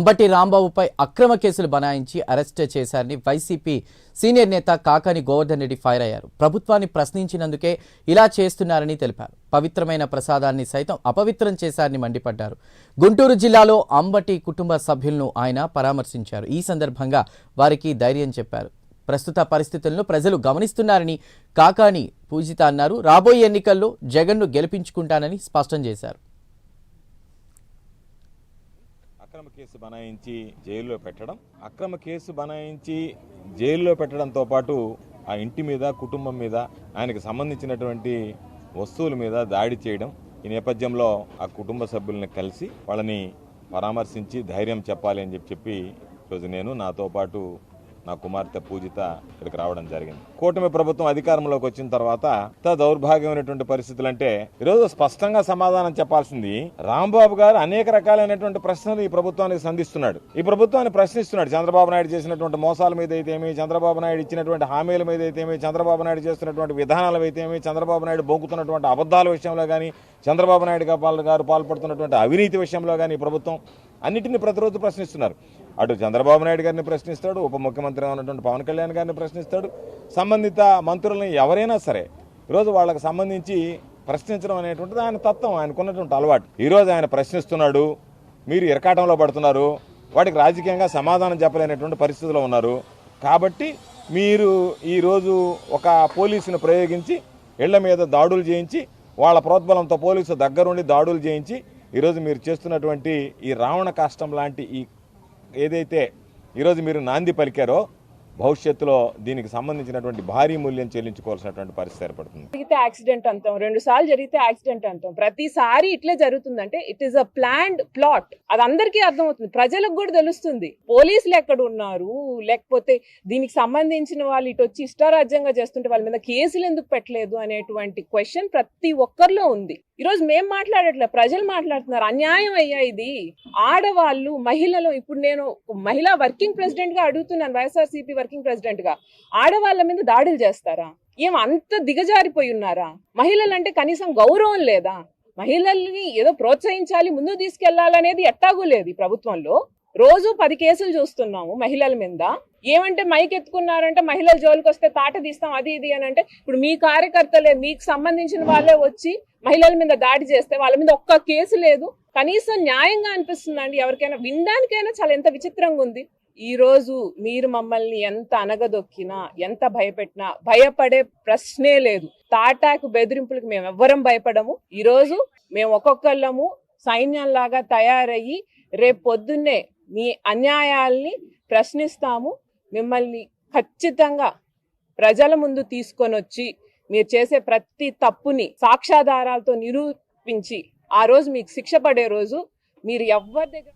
అంబటి రాంబాబుపై అక్రమ కేసులు బనాయించి అరెస్ట్ చేశారని వైసీపీ సీనియర్ నేత కాకాని గోవర్ధన్ రెడ్డి ఫైర్ అయ్యారు. ప్రభుత్వాన్ని ప్రశ్నించినందుకే ఇలా చేస్తున్నారని తెలిపారు. పవిత్రమైన ప్రసాదాన్ని సైతం అపవిత్రం చేశారని మండిపడ్డారు. గుంటూరు జిల్లాలో అంబటి కుటుంబ సభ్యులను ఆయన పరామర్శించారు. ఈ సందర్భంగా వారికి ధైర్యం చెప్పారు. ప్రస్తుత పరిస్థితులను ప్రజలు గమనిస్తున్నారని కాకాని పూజిత అన్నారు. రాబోయే ఎన్నికల్లో జగన్ను గెలిపించుకుంటానని స్పష్టం చేశారు. అక్రమ కేసు బనాయించి జైల్లో పెట్టడంతో పాటు ఆ ఇంటి మీద కుటుంబం మీద ఆయనకు సంబంధించినటువంటి వస్తువుల మీద దాడి చేయడం, ఈ నేపథ్యంలో ఆ కుటుంబ సభ్యుల్ని కలిసి వాళ్ళని పరామర్శించి ధైర్యం చెప్పాలి అని చెప్పి ఈరోజు నేను నాతో పాటు నా కుమార్తె పూజిత ఇక్కడికి రావడం జరిగింది. కూటమి ప్రభుత్వం అధికారంలోకి వచ్చిన తర్వాత దౌర్భాగ్యమైనటువంటి పరిస్థితులు అంటే ఈరోజు స్పష్టంగా సమాధానం చెప్పాల్సింది రాంబాబు గారు అనేక రకాలైనటువంటి ప్రశ్నలు ఈ ప్రభుత్వానికి సంధిస్తున్నాడు. ఈ ప్రభుత్వాన్ని ప్రశ్నిస్తున్నాడు. చంద్రబాబు నాయుడు చేసినటువంటి మోసాల మీద అయితేమి, చంద్రబాబు నాయుడు ఇచ్చినటువంటి హామీల మీద అయితేమి, చంద్రబాబు నాయుడు చేస్తున్నటువంటి విధానాల అయితేమి, చంద్రబాబు నాయుడు బొంకుతున్నటువంటి అబద్ధాల విషయంలో కానీ, చంద్రబాబు నాయుడు గారు పాల్పడుతున్నటువంటి అవినీతి విషయంలో కానీ ఈ ప్రభుత్వం అన్నింటినీ ప్రతిరోజు ప్రశ్నిస్తున్నారు. అటు చంద్రబాబు నాయుడు గారిని ప్రశ్నిస్తాడు, ఉప ముఖ్యమంత్రి ఉన్నటువంటి పవన్ కళ్యాణ్ గారిని ప్రశ్నిస్తాడు, సంబంధిత మంత్రులని ఎవరైనా సరే ఈరోజు వాళ్ళకి సంబంధించి ప్రశ్నించడం అనేటువంటిది ఆయన తత్వం, ఆయనకున్నటువంటి అలవాటు. ఈరోజు ఆయన ప్రశ్నిస్తున్నాడు, మీరు ఇరకాటంలో పడుతున్నారు, వాటికి రాజకీయంగా సమాధానం చెప్పలేనటువంటి పరిస్థితిలో ఉన్నారు. కాబట్టి మీరు ఈరోజు ఒక పోలీసును ప్రయోగించి ఇళ్ల మీద దాడులు చేయించి వాళ్ళ ప్రోద్బలంతో పోలీసు దగ్గరుండి దాడులు చేయించి ఈరోజు మీరు చేస్తున్నటువంటి ఈ రావణ కాష్టం లాంటి ఈ ఏదైతే ఈరోజు మీరు నాంది పలికారో భవిష్యత్తులో దీనికి సంబంధించినటువంటి భారీ మూల్యం చెల్లించుకోవాల్సినటువంటి పరిస్థితి ఏర్పడుతుంది. జరిగితే యాక్సిడెంట్ అంటాం, 2 సార్లు జరిగితే యాక్సిడెంట్ అంటాం. ప్రతిసారి ఇట్లే జరుగుతుందంటే it is a planned plot. అది అందరికీ అర్థమవుతుంది, ప్రజలకు కూడా తెలుస్తుంది. పోలీసులు ఎక్కడ ఉన్నారు, లేకపోతే దీనికి సంబంధించిన వాళ్ళు ఇటు వచ్చి ఇష్టారాజ్యంగా చేస్తుంటే వాళ్ళ మీద కేసులు ఎందుకు పెట్టలేదు అనేటువంటి క్వశ్చన్ ప్రతి ఒక్కరిలో ఉంది. ఈ రోజు మేం మాట్లాడట్లేదు, ప్రజలు మాట్లాడుతున్నారు. అన్యాయం అయ్యా ఇది. ఆడవాళ్ళు, మహిళలు, ఇప్పుడు నేను మహిళా వర్కింగ్ ప్రెసిడెంట్ గా అడుగుతున్నాను, వైఎస్ఆర్సీపీ వర్కింగ్ ప్రెసిడెంట్ గా, ఆడవాళ్ళ మీద దాడులు చేస్తారా? ఏం అంత దిగజారిపోయి ఉన్నారా? మహిళలంటే కనీసం గౌరవం లేదా? మహిళల్ని ఏదో ప్రోత్సహించాలి, ముందుకు తీసుకెళ్లాలనేది ఎట్టాగూ లేదు ఈ ప్రభుత్వంలో. రోజు 10 కేసులు చూస్తున్నాము మహిళల మీద. ఏమంటే మైక్ ఎత్తుకున్నారంటే మహిళల జోలికి వస్తే తాట తీస్తాం, అది ఇది అని అంటే, ఇప్పుడు మీ కార్యకర్తలే, మీకు సంబంధించిన వాళ్ళే వచ్చి మహిళల మీద దాడి చేస్తే వాళ్ళ మీద ఒక్క కేసు లేదు. కనీసం న్యాయంగా అనిపిస్తుందండి ఎవరికైనా? వినడానికైనా చాలా ఎంత విచిత్రంగా ఉంది. ఈ రోజు మీరు మమ్మల్ని ఎంత అనగదొక్కినా, ఎంత భయపెట్టినా భయపడే ప్రశ్నే లేదు. తాటాకు బెదిరింపులకు మేము ఎవ్వరం భయపడము. ఈ రోజు మేము ఒక్కొక్కళ్ళము సైన్యంలాగా తయారయ్యి రేపు పొద్దున్నే మీ అన్యాయాల్ని ప్రశ్నిస్తాము. మిమ్మల్ని ఖచ్చితంగా ప్రజల ముందు తీసుకొని వచ్చి మీరు చేసే ప్రతి తప్పుని సాక్ష్యాధారాలతో నిరూపించి ఆ రోజు మీకు శిక్ష పడే రోజు మీరు ఎవ్వరి దగ్గర